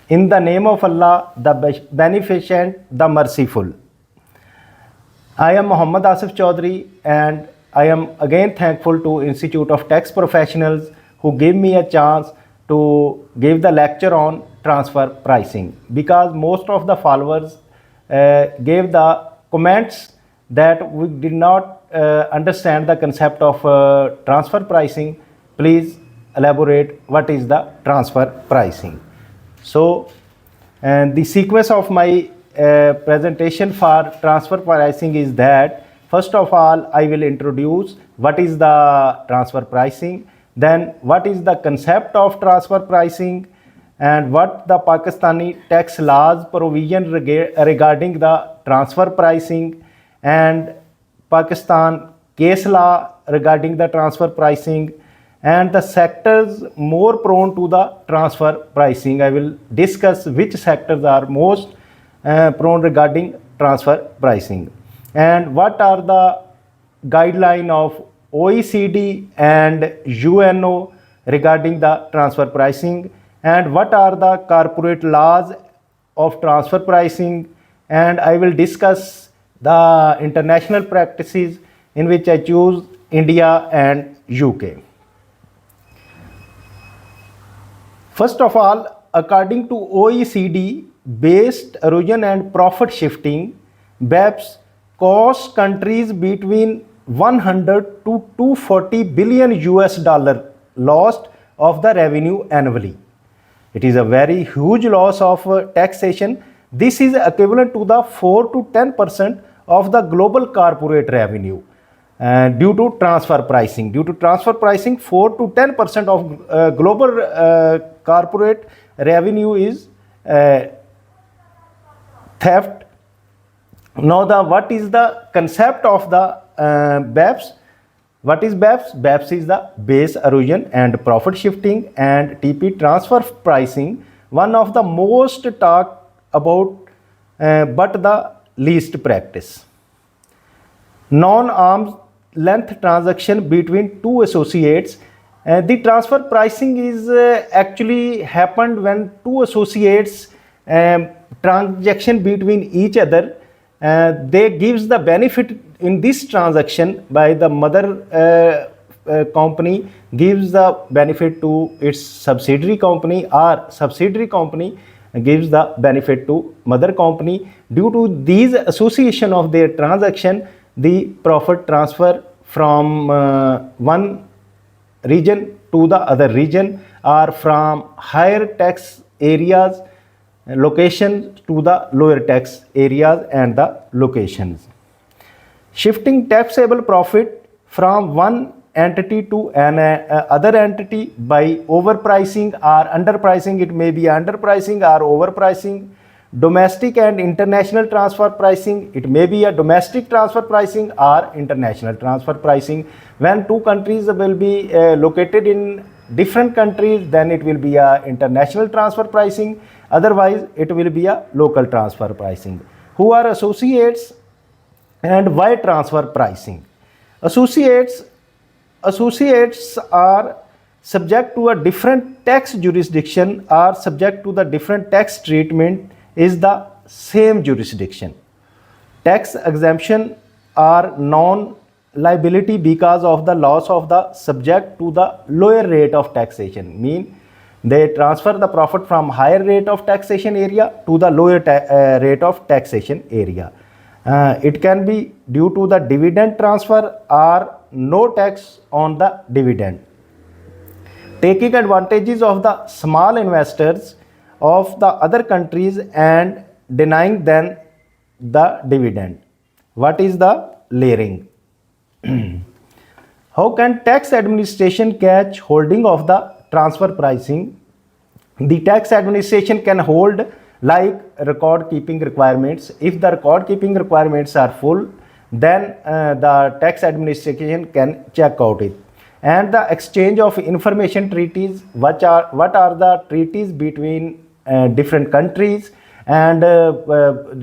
In the name of Allah, the Beneficent, the Merciful. I am Muhammad Asif Chaudhary, and I am again thankful to Institute of Tax Professionals who gave me a chance to give the lecture on transfer pricing, because most of the followers gave the comments that we did not understand the concept of transfer pricing. Please elaborate what is the transfer pricing. So, and the sequence of my presentation for transfer pricing is that first of all I will introduce what is the transfer pricing, then what is the concept of transfer pricing, and what the Pakistani tax laws provision regarding the transfer pricing, and Pakistan case law regarding the transfer pricing, and the sectors more prone to the transfer pricing. I will discuss which sectors are most prone regarding transfer pricing, and what are the guidelines of OECD and UNO regarding the transfer pricing, and what are the corporate laws of transfer pricing, and I will discuss the international practices in which I choose India and UK. First of all, according to OECD, based erosion and profit shifting, BEPS cost countries between 100 to 240 billion US dollar lost of the revenue annually. It is a very huge loss of taxation. This is equivalent to the 4 to 10% of the global corporate revenue due to transfer pricing. Due to transfer pricing, 4 to 10% of global corporate revenue is theft. Now, what is the concept of the BEPS? What is BEPS? BEPS is the base erosion and profit shifting, and TP transfer pricing, one of the most talked about but the least practice. Non-arm's length transaction between two associates. The transfer pricing is actually happened when two associates transaction between each other. They gives the benefit in this transaction by the mother company gives the benefit to its subsidiary company, or subsidiary company gives the benefit to mother company. Due to these association of their transaction, the profit transfer from one region to the other region, or from higher tax areas locations to the lower tax areas and the locations. Shifting taxable profit from one entity to an other entity by overpricing or underpricing. It may be underpricing or overpricing. Domestic and international transfer pricing. It may be a domestic transfer pricing or international transfer pricing. When two countries will be located in different countries, then it will be a international transfer pricing. Otherwise, it will be a local transfer pricing. Who are associates and why transfer pricing? Associates are subject to a different tax jurisdiction, or subject to the different tax treatment is the same jurisdiction. Tax exemption are non-liability because of the loss of the subject to the lower rate of taxation. Mean they transfer the profit from higher rate of taxation area to the lower rate of taxation area. It can be due to the dividend transfer or no tax on the dividend. Taking advantages of the small investors of the other countries and denying them the dividend. What is the layering? How can tax administration catch holding of the transfer pricing? The tax administration can hold like record keeping requirements. If the record keeping requirements are full, then the tax administration can check out it. And the exchange of information treaties. What are the treaties between different countries, and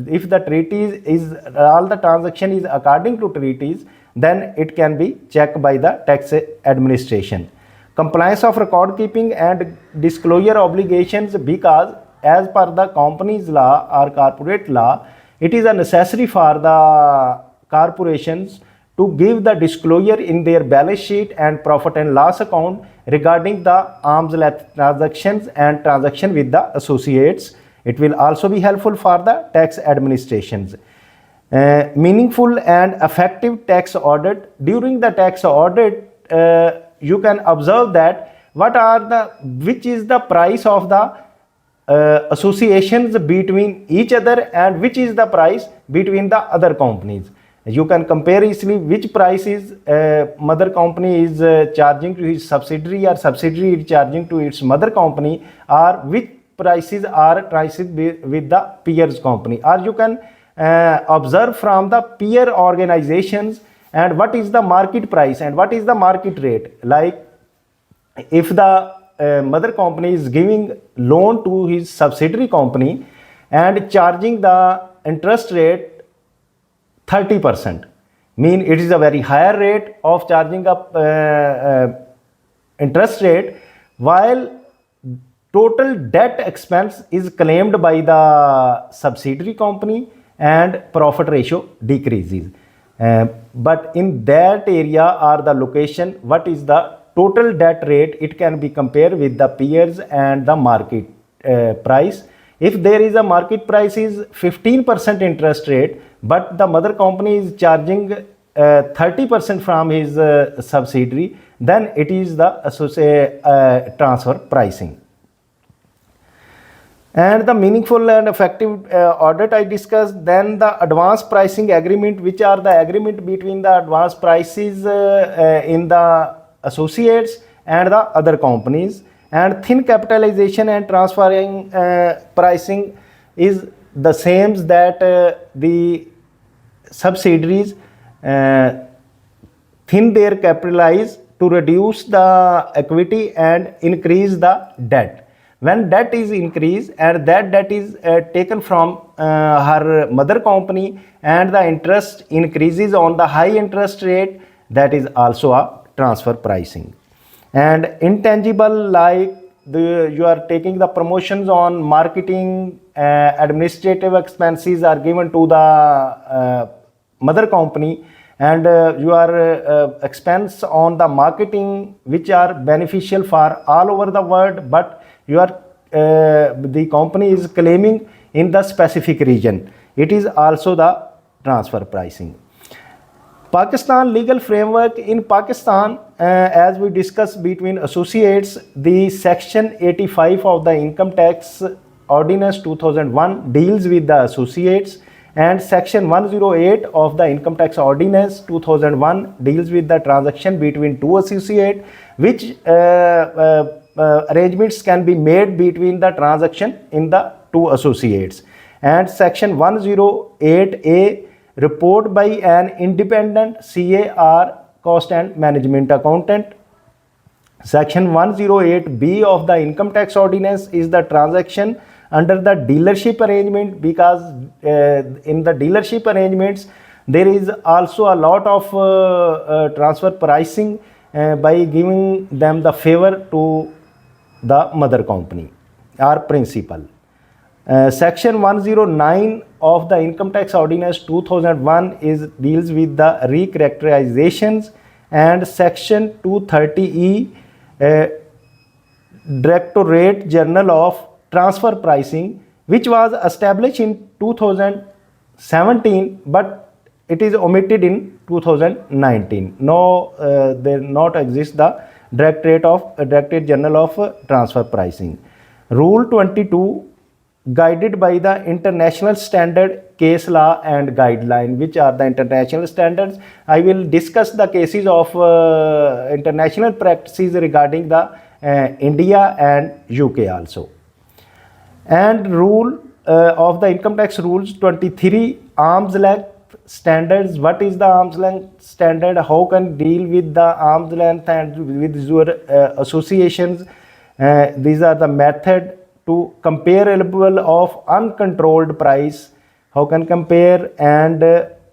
if the treaties is all the transaction is according to treaties, then it can be checked by the tax administration. Compliance of record keeping and disclosure obligations, because as per the company's law or corporate law, it is a necessary for the corporations to give the disclosure in their balance sheet and profit and loss account regarding the arm's length transactions and transaction with the associates. It will also be helpful for the tax administrations. Meaningful and effective tax audit. During the tax audit, you can observe that which is the price of the associations between each other and which is the price between the other companies. You can compare easily which price is mother company is charging to his subsidiary, or subsidiary is charging to its mother company, or which prices are priced with the peers company. Or you can observe from the peer organizations and what is the market price and what is the market rate. Like if the mother company is giving loan to his subsidiary company and charging the interest rate 30%, mean it is a very higher rate of charging up interest rate, while total debt expense is claimed by the subsidiary company and profit ratio decreases. But in that area or the location, what is the total debt rate, it can be compared with the peers and the market price. If there is a market price is 15% interest rate, but the mother company is charging 30% from his subsidiary, then it is the associate transfer pricing. And the meaningful and effective audit I discussed. Then the advance pricing agreement, which are the agreement between the advance prices in the associates and the other companies. And thin capitalization and transferring pricing is the same that the subsidiaries thin their capitalize to reduce the equity and increase the debt. When debt is increased and that debt is taken from her mother company and the interest increases on the high interest rate, that is also a transfer pricing. And intangible, like you are taking the promotions on marketing, administrative expenses are given to the mother company, and your expense on the marketing which are beneficial for all over the world, but the company is claiming in the specific region, it is also the transfer pricing. Pakistan legal framework. In Pakistan, as we discussed between associates, the section 85 of the income tax ordinance 2001 deals with the associates, and section 108 of the income tax ordinance 2001 deals with the transaction between two associates, which arrangements can be made between the transaction in the two associates. And section 108A, report by an independent CAR, cost and management accountant. Section 108B of the income tax ordinance is the transaction under the dealership arrangement, because in the dealership arrangements there is also a lot of transfer pricing by giving them the favor to the mother company or principal. Section 109 of the income tax ordinance 2001 deals with the recharacterizations, and section 230E Directorate General of Transfer Pricing, which was established in 2017 but it is omitted in 2019. Now there not exist the Directorate General of Transfer Pricing. Rule 22, guided by the international standard, case law and guideline. Which are the international standards? I will discuss the cases of international practices regarding the India and UK also. And rule of the income tax rules 23, arm's length standards. What is the arm's length standard? How can deal with the arm's length and with your associations? These are the method to comparable of uncontrolled price. How can compare? And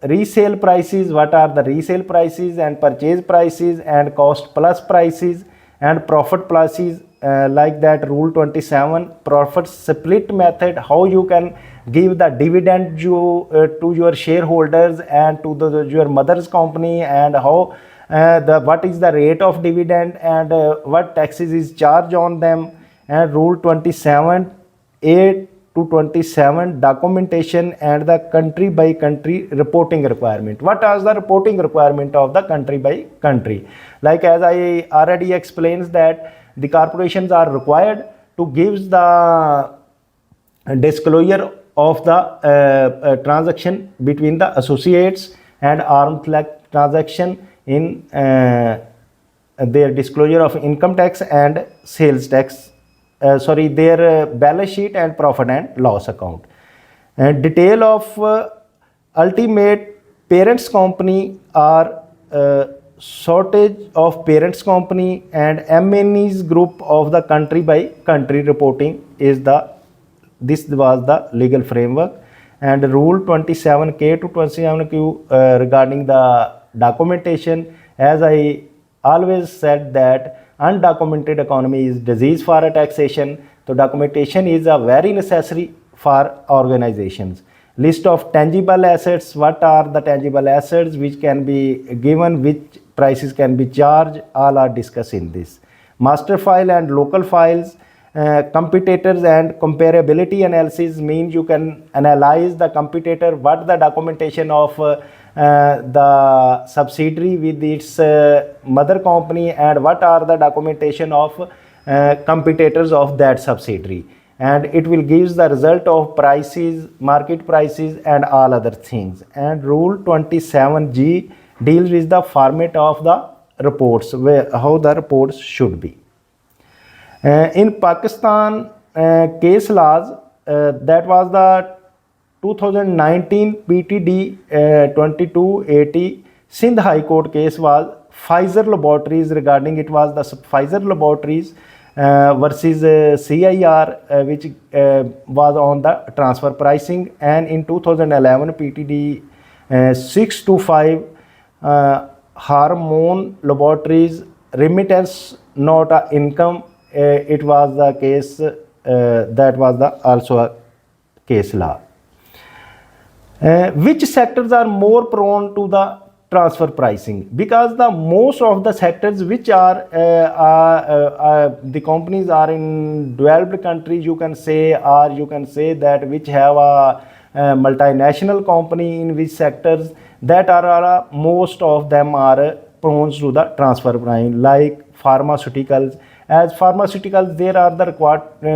resale prices. What are the resale prices and purchase prices and cost plus prices and profit prices like that rule 27 profit split method, how you can give the dividend to your shareholders and to your mother's company, and how what is the rate of dividend, and what taxes is charged on them. And rule 27 8 to 27 documentation and the country by country reporting requirement. What is the reporting requirement of the country by country? Like as I already explained, that the corporations are required to give the disclosure of the transaction between the associates and arm's length transaction in their disclosure of income tax and sales tax, their balance sheet and profit and loss account. And detail of ultimate parents company or shortage of parents company and MNE's group of the country by country reporting is this was the legal framework. And rule 27K to 27Q regarding the documentation, as I always said that undocumented economy is disease for a taxation. So documentation is a very necessary for organizations. List of tangible assets. What are the tangible assets which can be given, which prices can be charged, all are discussed in this. Master file and local files. Competitors and comparability analysis means you can analyze the competitor, what the documentation of the subsidiary with its mother company, and what are the documentation of competitors of that subsidiary, and it will give the result of prices, market prices, and all other things. And rule 27G deals with the format of the reports, how the reports should be. In Pakistan case laws, that was the 2019 PTD 2280 Sindh High Court case was Pfizer Laboratories regarding, it was the Pfizer Laboratories versus CIR, which was on the transfer pricing. And in 2011 PTD 625 Hormone Laboratories remittance not a income, it was the case, that was the also a case law. Which sectors are more prone to the transfer pricing? Because the most of the sectors which are the companies are in developed countries, you can say, or you can say that which have a multinational company in which sectors, that are most of them are prone to the transfer pricing, like pharmaceuticals. As pharmaceuticals, there are the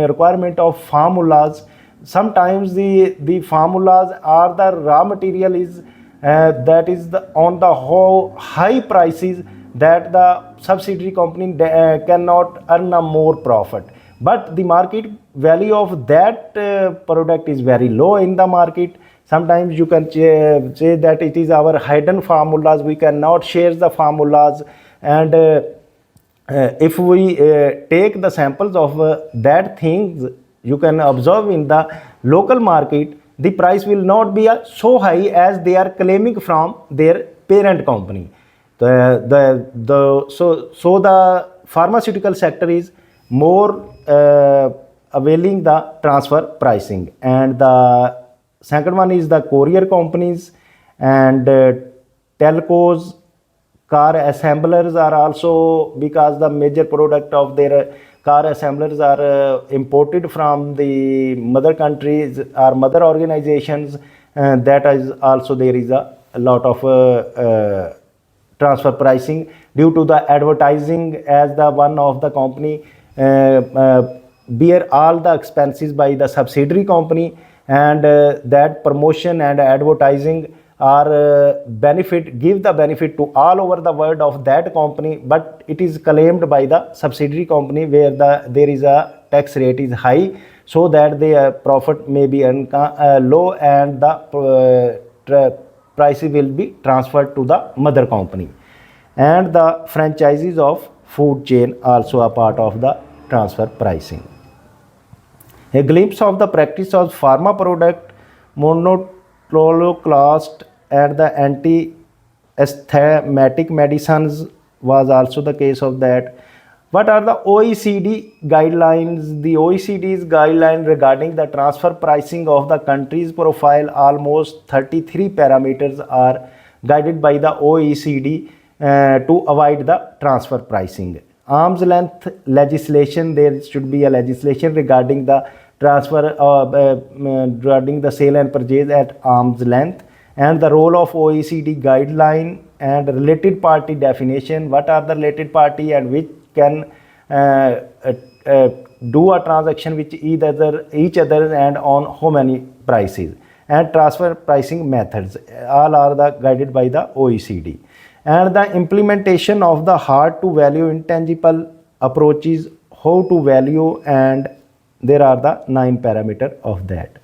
requirement of formulas. Sometimes the formulas are the raw material is that is on the whole high prices, that the subsidiary company cannot earn a more profit, but the market value of that product is very low in the market. Sometimes you can say that it is our hidden formulas, we cannot share the formulas. And if we take the samples of that things, you can observe in the local market, the price will not be so high as they are claiming from their parent company. So the pharmaceutical sector is more availing the transfer pricing. And the second one is the courier companies and telcos. Car assemblers are also, because the major product of their car assemblers are imported from the mother countries or mother organizations, that is also there is a lot of transfer pricing due to the advertising, as the one of the company bear all the expenses by the subsidiary company, and that promotion and advertising are give the benefit to all over the world of that company, but it is claimed by the subsidiary company where there is a tax rate is high, so that the profit may be low, and the prices will be transferred to the mother company. And the franchises of food chain also a part of the transfer pricing. A glimpse of the practice of pharma product, monoclonal and the anti-asthmatic medicines was also the case of that. What are the OECD guidelines? The OECD's guideline regarding the transfer pricing of the country's profile, almost 33 parameters are guided by the OECD to avoid the transfer pricing. Arm's length legislation, there should be a legislation regarding the transfer regarding the sale and purchase at arm's length, and the role of OECD guideline and related party definition. What are the related party and which can do a transaction with each other and on how many prices, and transfer pricing methods, all are guided by the OECD. And the implementation of the hard to value intangible approaches, how to value, and there are the 9 parameters of that.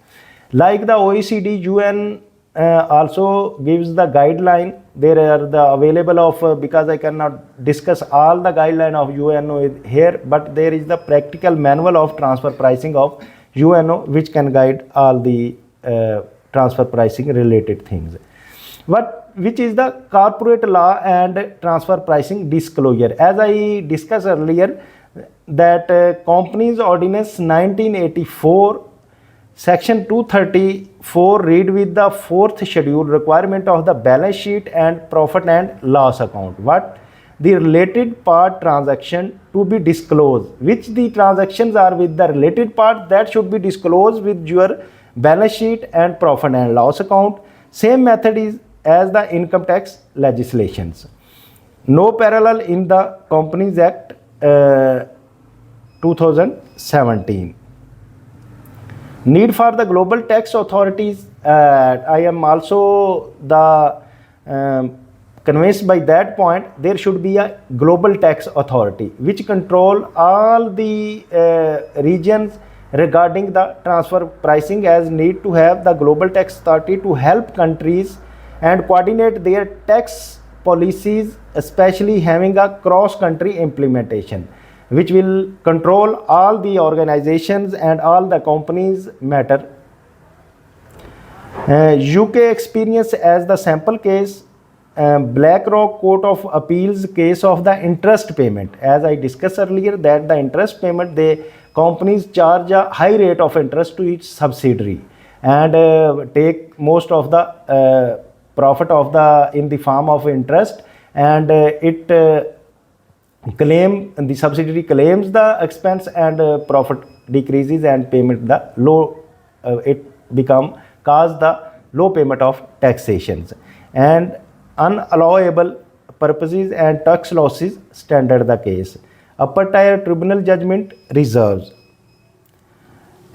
Like the OECD, UN also gives the guideline. There are the available of because I cannot discuss all the guideline of UNO here, but there is the practical manual of transfer pricing of UNO which can guide all the transfer pricing related things. Which is the corporate law and transfer pricing disclosure? As I discussed earlier, that Companies Ordinance 1984 Section 234 read with the 4th schedule requirement of the balance sheet and profit and loss account. What? The related part transaction to be disclosed. Which the transactions are with the related part, that should be disclosed with your balance sheet and profit and loss account. Same method is as the income tax legislations. No parallel in the Companies Act 2017. Need for the global tax authorities. I am also convinced by that point. There should be a global tax authority which control all the regions regarding the transfer pricing, as need to have the global tax authority to help countries and coordinate their tax policies, especially having a cross-country implementation, which will control all the organizations and all the companies matter. UK experience as the sample case, BlackRock Court of Appeals case of the interest payment. As I discussed earlier, that the interest payment, the companies charge a high rate of interest to each subsidiary and take most of the profit of in the form of interest, and the subsidiary claims the expense, and profit decreases and payment the low, it cause the low payment of taxations and unallowable purposes and tax losses standard the case. Upper tier tribunal judgment reserves.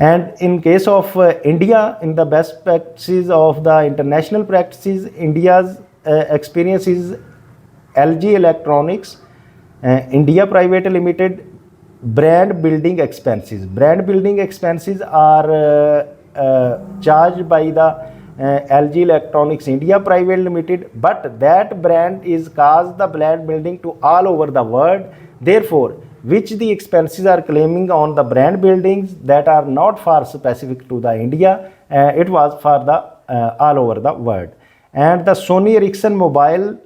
And in case of India, in the best practices of the international practices, India's experience is LG Electronics, India Private Limited, brand building expenses. Brand building expenses are charged by the LG Electronics India Private Limited, but that brand is caused the brand building to all over the world. Therefore, which the expenses are claiming on the brand buildings that are not for specific to the India, it was for the all over the world. And the Sony Ericsson Mobile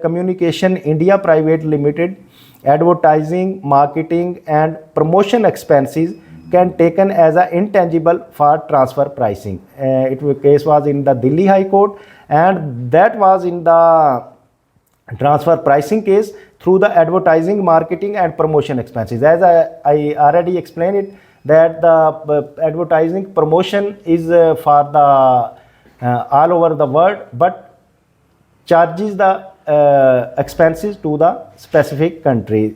Communication India Private Limited, advertising, marketing and promotion expenses can taken as an intangible for transfer pricing. Case was in the Delhi High Court, and that was in the transfer pricing case through the advertising, marketing and promotion expenses. As I already explained it, that the advertising promotion is for the all over the world, but charges the expenses to the specific countries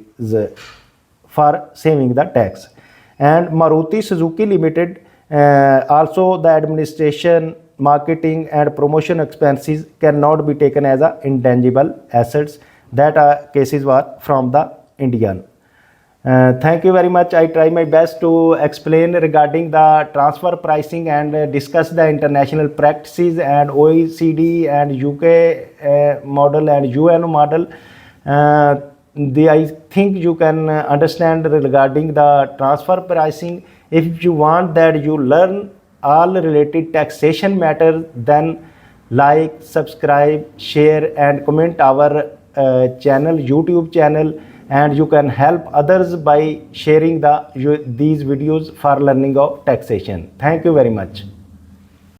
for saving the tax. And Maruti Suzuki Limited, also the administration, marketing and promotion expenses cannot be taken as a intangible assets. That cases were from the Indian. Thank you very much. I try my best to explain regarding the transfer pricing and discuss the international practices and OECD and UK model and UN model. I think you can understand regarding the transfer pricing. If you want that you learn all related taxation matters, then like, subscribe, share and comment our channel, YouTube channel. and you can help others by sharing these videos for learning of taxation. Thank you very much.